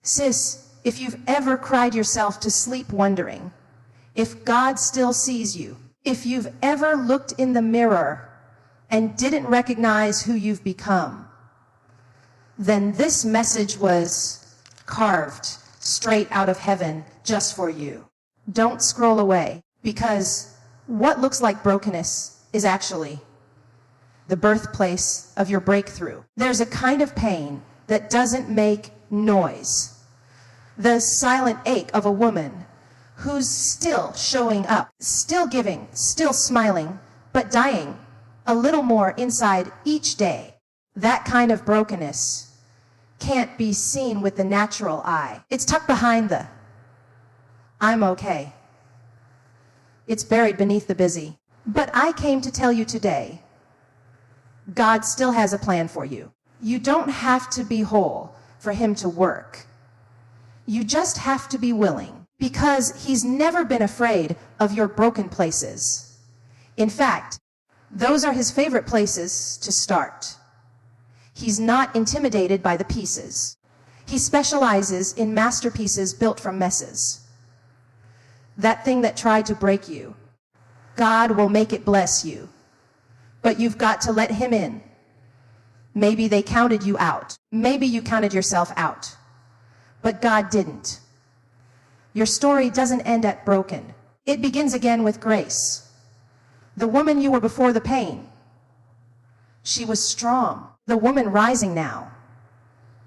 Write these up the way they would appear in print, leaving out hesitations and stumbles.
Sis, if you've ever cried yourself to sleep wondering if God still sees you, if you've ever looked in the mirror and didn't recognize who you've become, then this message was carved straight out of heaven just for you. Don't scroll away, because what looks like brokenness is actually the birthplace of your breakthrough. There's a kind of pain that doesn't make noise. The silent ache of a woman who's still showing up, still giving, still smiling, but dying a little more inside each day. That kind of brokenness can't be seen with the natural eye. It's tucked behind the "I'm okay." It's buried beneath the busy. But I came to tell you today, God still has a plan for you. You don't have to be whole for Him to work. You just have to be willing, because He's never been afraid of your broken places. In fact, those are His favorite places to start. He's not intimidated by the pieces. He specializes in masterpieces built from messes. That thing that tried to break you, God will make it bless you. But you've got to let Him in. Maybe they counted you out. Maybe you counted yourself out. But God didn't. Your story doesn't end at broken. It begins again with grace. The woman you were before the pain, she was strong. The woman rising now,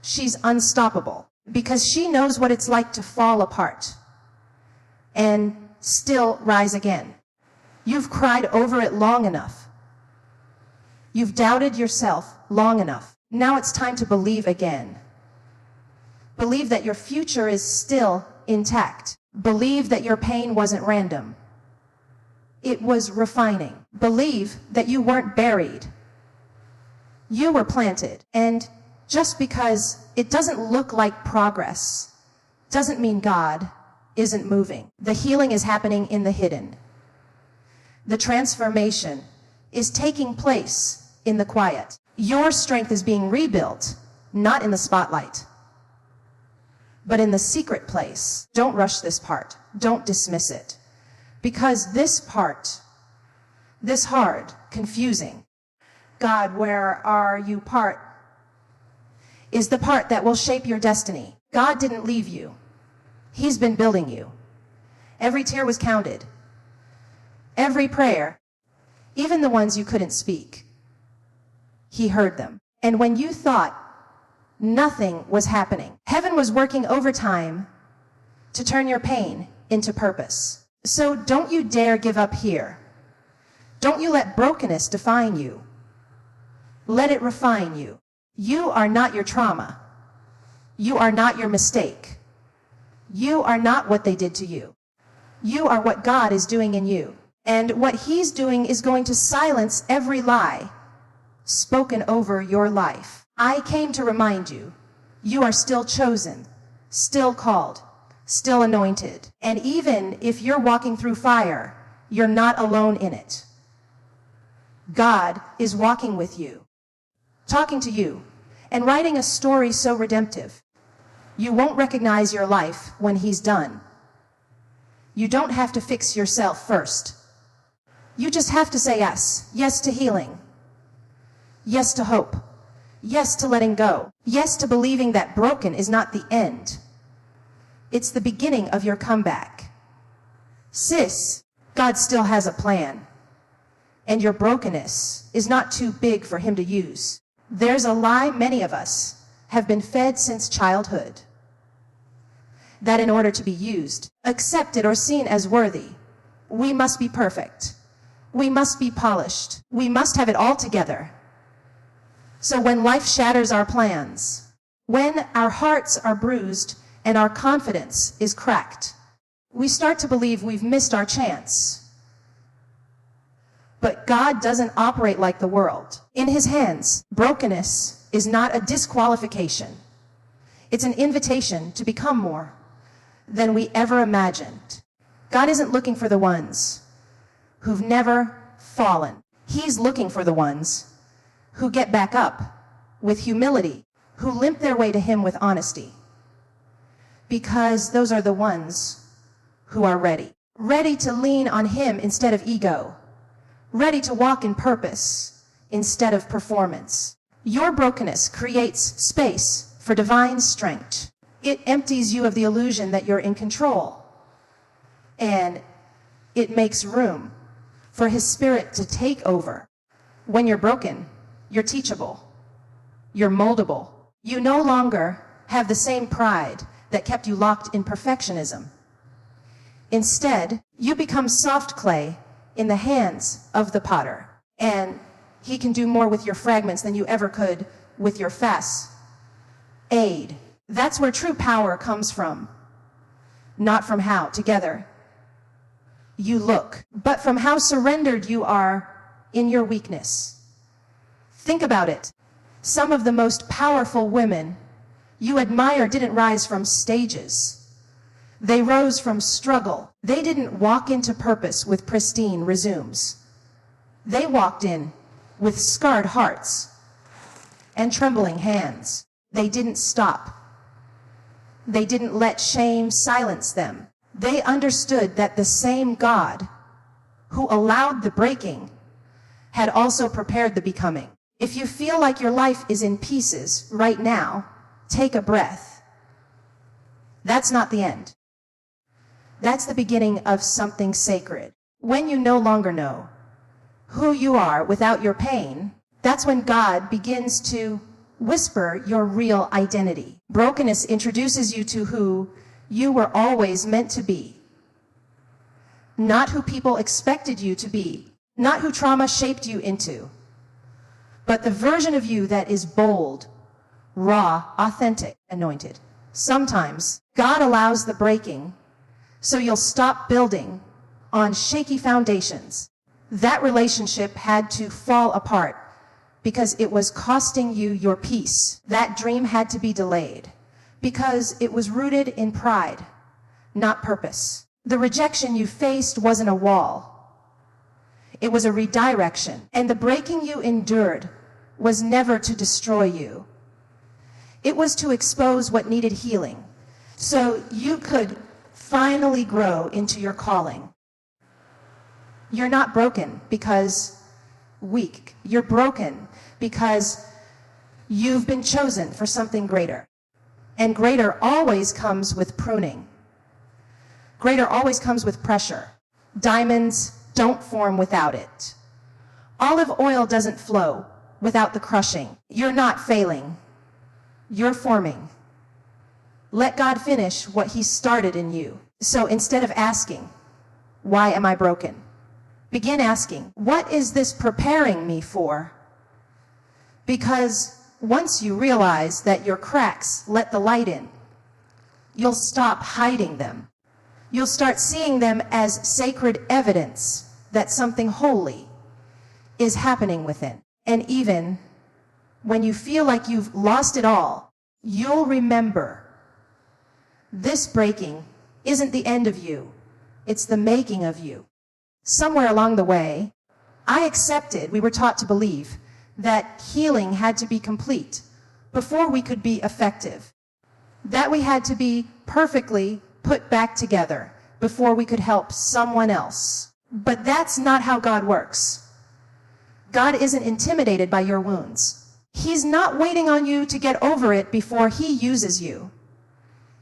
she's unstoppable, because she knows what it's like to fall apart and still rise again. You've cried over it long enough. You've doubted yourself long enough. Now it's time to believe again. Believe that your future is still intact. Believe that your pain wasn't random. It was refining. Believe that you weren't buried. You were planted. And just because it doesn't look like progress doesn't mean God isn't moving. The healing is happening in the hidden. The transformation is taking place in the quiet. Your strength is being rebuilt, not in the spotlight, but in the secret place. Don't rush this part. Don't dismiss it. Because this part, this hard, confusing, God, where are you part, is the part that will shape your destiny. God didn't leave you. He's been building you. Every tear was counted. Every prayer, even the ones you couldn't speak, He heard them. And when you thought nothing was happening, heaven was working overtime to turn your pain into purpose. So don't you dare give up here. Don't you let brokenness define you. Let it refine you. You are not your trauma. You are not your mistake. You are not what they did to you. You are what God is doing in you. And what He's doing is going to silence every lie spoken over your life. I came to remind you, you are still chosen, still called, still anointed. And even if you're walking through fire, you're not alone in it. God is walking with you, talking to you, and writing a story so redemptive. You won't recognize your life when He's done. You don't have to fix yourself first. You just have to say yes. Yes to healing. Yes to hope. Yes to letting go. Yes to believing that broken is not the end. It's the beginning of your comeback. Sis, God still has a plan. And your brokenness is not too big for Him to use. There's a lie many of us have been fed since childhood, that in order to be used, accepted, or seen as worthy, we must be perfect. We must be polished. We must have it all together. So when life shatters our plans, when our hearts are bruised and our confidence is cracked, we start to believe we've missed our chance. But God doesn't operate like the world. In His hands, brokenness is not a disqualification. It's an invitation to become more than we ever imagined. God isn't looking for the ones who've never fallen. He's looking for the ones who get back up with humility, who limp their way to Him with honesty. because those are the ones who are ready. Ready to lean on Him instead of ego. Ready to walk in purpose instead of performance. Your brokenness creates space for divine strength. It empties you of the illusion that you're in control. And it makes room for His Spirit to take over. When you're broken, you're teachable. You're moldable. You no longer have the same pride that kept you locked in perfectionism. Instead, you become soft clay in the hands of the potter. And He can do more with your fragments than you ever could with your fast aid. That's where true power comes from. Not from how together you look, but from how surrendered you are in your weakness. Think about it. Some of the most powerful women you admire didn't rise from stages. They rose from struggle. They didn't walk into purpose with pristine resumes. They walked in with scarred hearts and trembling hands. They didn't stop. They didn't let shame silence them. They understood that the same God who allowed the breaking had also prepared the becoming. If you feel like your life is in pieces right now, take a breath. That's not the end. That's the beginning of something sacred. When you no longer know who you are without your pain, that's when God begins to whisper your real identity. Brokenness introduces you to who you were always meant to be. Not who people expected you to be. Not who trauma shaped you into. But the version of you that is bold, raw, authentic, anointed. Sometimes God allows the breaking so you'll stop building on shaky foundations. That relationship had to fall apart because it was costing you your peace. That dream had to be delayed because it was rooted in pride, not purpose. The rejection you faced wasn't a wall. It was a redirection. And the breaking you endured was never to destroy you. It was to expose what needed healing so you could finally grow into your calling. You're not broken because weak. You're broken because you've been chosen for something greater. And greater always comes with pruning. Greater always comes with pressure. Diamonds don't form without it. Olive oil doesn't flow without the crushing. You're not failing. You're forming. Let God finish what He started in you. So instead of asking, why am I broken? Begin asking, what is this preparing me for? Because once you realize that your cracks let the light in, you'll stop hiding them. You'll start seeing them as sacred evidence that something holy is happening within. And even when you feel like you've lost it all, you'll remember this breaking isn't the end of you. It's the making of you. Somewhere along the way, we were taught to believe that healing had to be complete before we could be effective. That we had to be perfectly put back together before we could help someone else. But that's not how God works. God isn't intimidated by your wounds. He's not waiting on you to get over it before He uses you.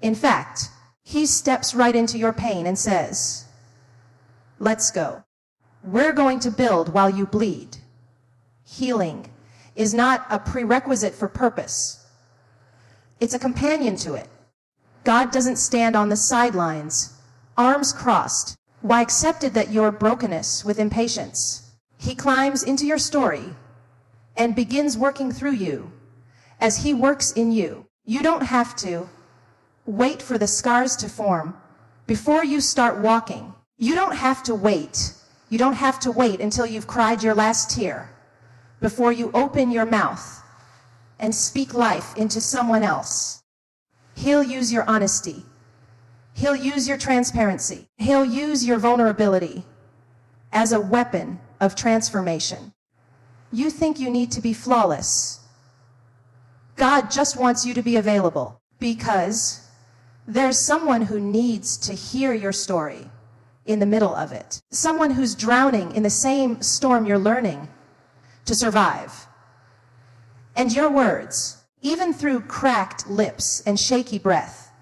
In fact, He steps right into your pain and says, let's go. We're going to build while you bleed. Healing is not a prerequisite for purpose. It's a companion to it. God doesn't stand on the sidelines, arms crossed, while accepted that your brokenness with impatience. He climbs into your story and begins working through you as He works in you. You don't have to wait for the scars to form before you start walking. You don't have to wait. You don't have to wait until you've cried your last tear before you open your mouth and speak life into someone else. He'll use your honesty. He'll use your transparency. He'll use your vulnerability as a weapon of transformation. You think you need to be flawless. God just wants you to be available because There's someone who needs to hear your story in the middle of it. Someone who's drowning in the same storm you're learning to survive. And your words, even through cracked lips and shaky breath,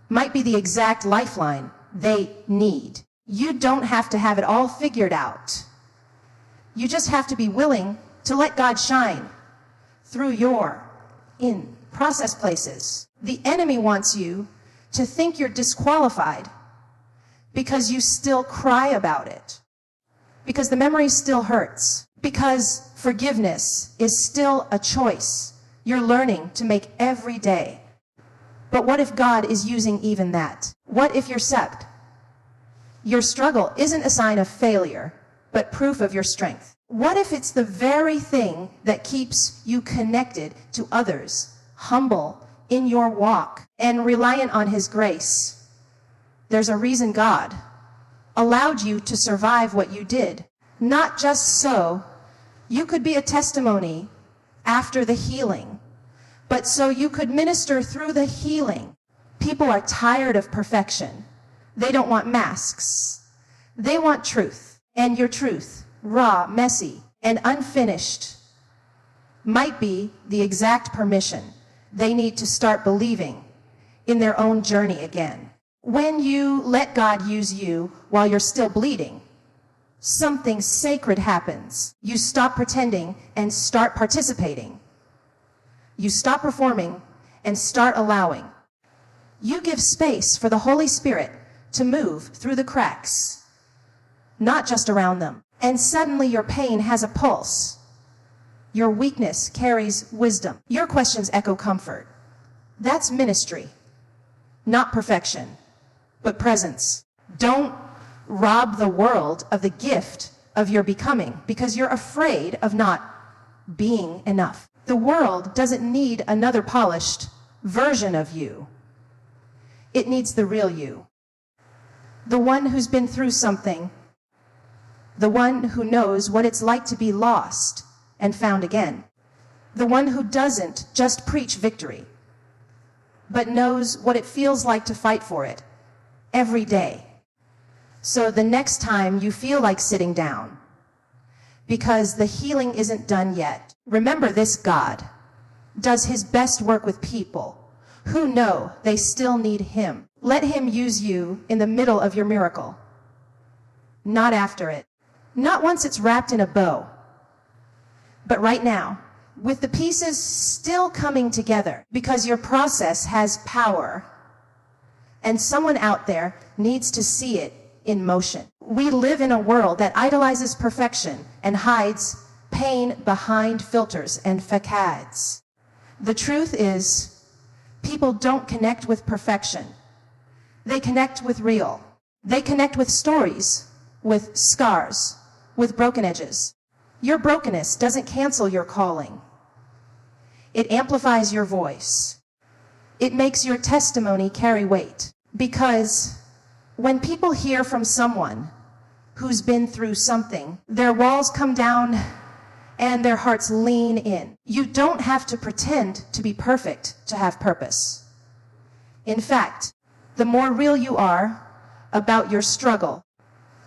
might be the exact lifeline they need. You don't have to have it all figured out. You just have to be willing to let God shine through your in-process places. The enemy wants you to think you're disqualified because you still cry about it, because the memory still hurts, because forgiveness is still a choice you're learning to make every day. But what if God is using even that? What if you're sept? Your struggle isn't a sign of failure, but proof of your strength. What if it's the very thing that keeps you connected to others, humble in your walk, and reliant on His grace? There's a reason God allowed you to survive what you did. Not just so you could be a testimony after the healing, but so you could minister through the healing. People are tired of perfection. They don't want masks. They want truth. And your truth, raw, messy, and unfinished, might be the exact permission they need to start believing in their own journey again. When you let God use you while you're still bleeding, something sacred happens. You stop pretending and start participating. You stop performing and start allowing. You give space for the Holy Spirit to move through the cracks, not just around them. And suddenly your pain has a pulse. Your weakness carries wisdom. Your questions echo comfort. That's ministry, not perfection, but presence. Don't rob the world of the gift of your becoming because you're afraid of not being enough. The world doesn't need another polished version of you. It needs the real you. The one who's been through something. The one who knows what it's like to be lost and found again. The one who doesn't just preach victory, but knows what it feels like to fight for it every day. So the next time you feel like sitting down, because the healing isn't done yet, remember this: God does His best work with people who know they still need Him. Let Him use you in the middle of your miracle, not after it, not once it's wrapped in a bow, but right now, with the pieces still coming together, because your process has power, and someone out there needs to see it in motion. We live in a world that idolizes perfection and hides pain behind filters and facades. The truth is, people don't connect with perfection. They connect with real. They connect with stories, with scars, with broken edges. Your brokenness doesn't cancel your calling. It amplifies your voice. It makes your testimony carry weight. Because when people hear from someone who's been through something, their walls come down and their hearts lean in. You don't have to pretend to be perfect to have purpose. In fact, the more real you are about your struggle,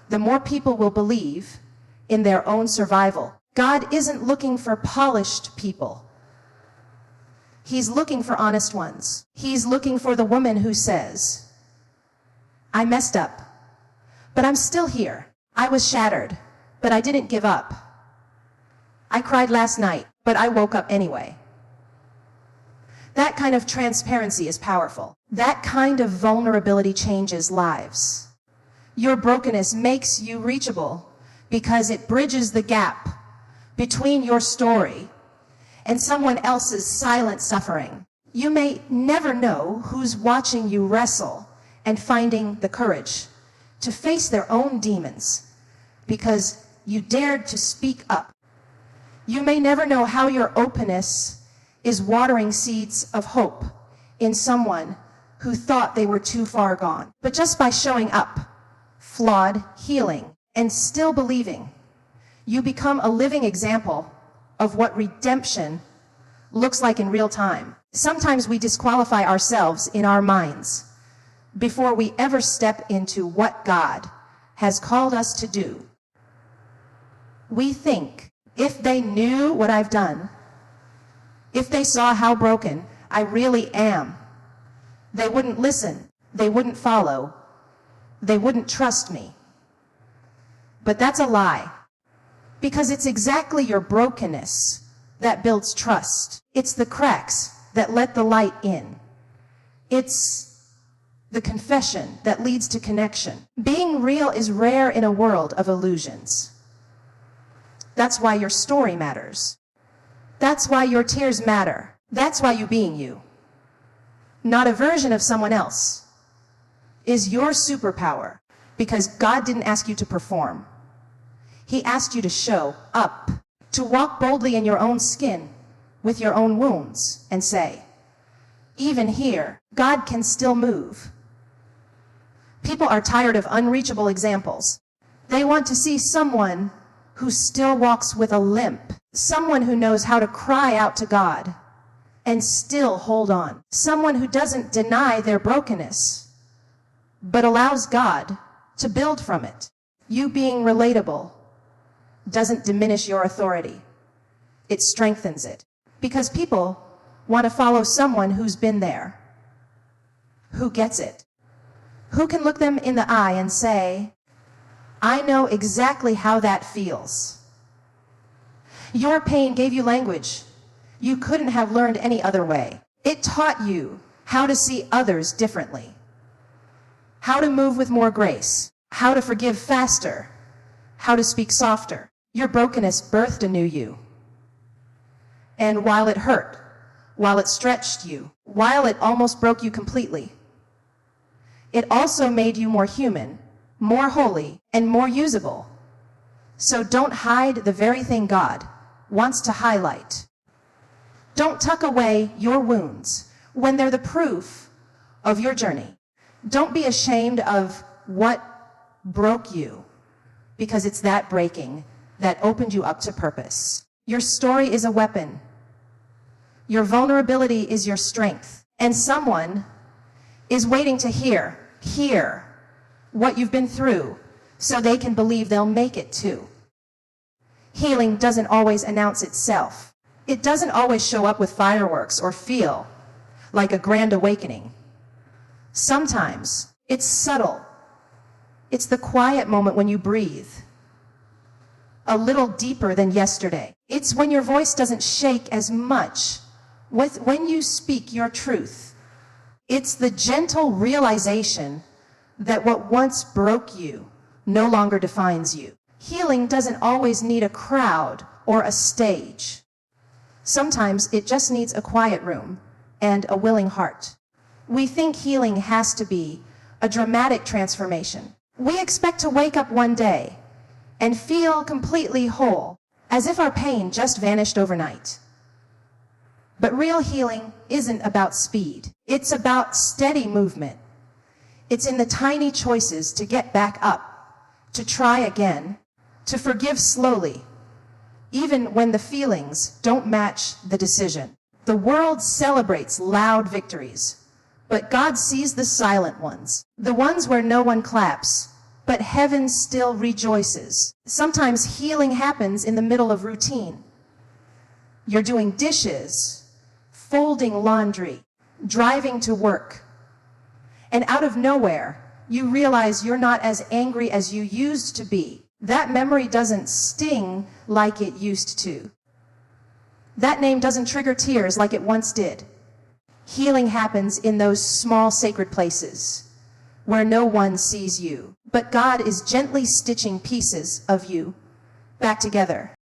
the more people will believe in their own survival. God isn't looking for polished people. He's looking for honest ones. He's looking for the woman who says, I messed up, but I'm still here. I was shattered, but I didn't give up. I cried last night, but I woke up anyway. That kind of transparency is powerful. That kind of vulnerability changes lives. Your brokenness makes you reachable because it bridges the gap between your story and someone else's silent suffering. You may never know who's watching you wrestle and finding the courage to face their own demons because you dared to speak up. You may never know how your openness is watering seeds of hope in someone who thought they were too far gone. But just by showing up, flawed, healing, and still believing, you become a living example of what redemption looks like in real time. Sometimes we disqualify ourselves in our minds before we ever step into what God has called us to do. We think, if they knew what I've done, if they saw how broken I really am, they wouldn't listen, they wouldn't follow, they wouldn't trust me. But that's a lie, because it's exactly your brokenness that builds trust. It's the cracks that let the light in. It's the confession that leads to connection. Being real is rare in a world of illusions. That's why your story matters. That's why your tears matter. That's why you being you, not a version of someone else, is your superpower, because God didn't ask you to perform. He asked you to show up, to walk boldly in your own skin with your own wounds and say, even here, God can still move. People are tired of unreachable examples. They want to see someone who still walks with a limp, someone who knows how to cry out to God and still hold on, someone who doesn't deny their brokenness, but allows God to build from it. You being relatable doesn't diminish your authority. It strengthens it, because people want to follow someone who's been there, who gets it, who can look them in the eye and say, I know exactly how that feels. Your pain gave you language you couldn't have learned any other way. It taught you how to see others differently, how to move with more grace, how to forgive faster, how to speak softer. Your brokenness birthed a new you. And while it hurt, while it stretched you, while it almost broke you completely, it also made you more human, more holy, and more usable. So don't hide the very thing God wants to highlight. Don't tuck away your wounds when they're the proof of your journey. Don't be ashamed of what broke you, because it's that breaking that opened you up to purpose. Your story is a weapon. Your vulnerability is your strength. And someone is waiting to hear what you've been through so they can believe they'll make it too. Healing doesn't always announce itself. It doesn't always show up with fireworks or feel like a grand awakening. Sometimes it's subtle. It's the quiet moment when you breathe a little deeper than yesterday. It's when your voice doesn't shake as much when you speak your truth. It's the gentle realization that what once broke you no longer defines you. Healing doesn't always need a crowd or a stage. Sometimes it just needs a quiet room and a willing heart. We think healing has to be a dramatic transformation. We expect to wake up one day and feel completely whole, as if our pain just vanished overnight. But real healing isn't about speed. It's about steady movement. It's in the tiny choices to get back up, to try again, to forgive slowly, even when the feelings don't match the decision. The world celebrates loud victories, but God sees the silent ones, the ones where no one claps, but heaven still rejoices. Sometimes healing happens in the middle of routine. You're doing dishes, folding laundry, driving to work, and out of nowhere, you realize you're not as angry as you used to be. That memory doesn't sting like it used to. That name doesn't trigger tears like it once did. Healing happens in those small sacred places where no one sees you, but God is gently stitching pieces of you back together.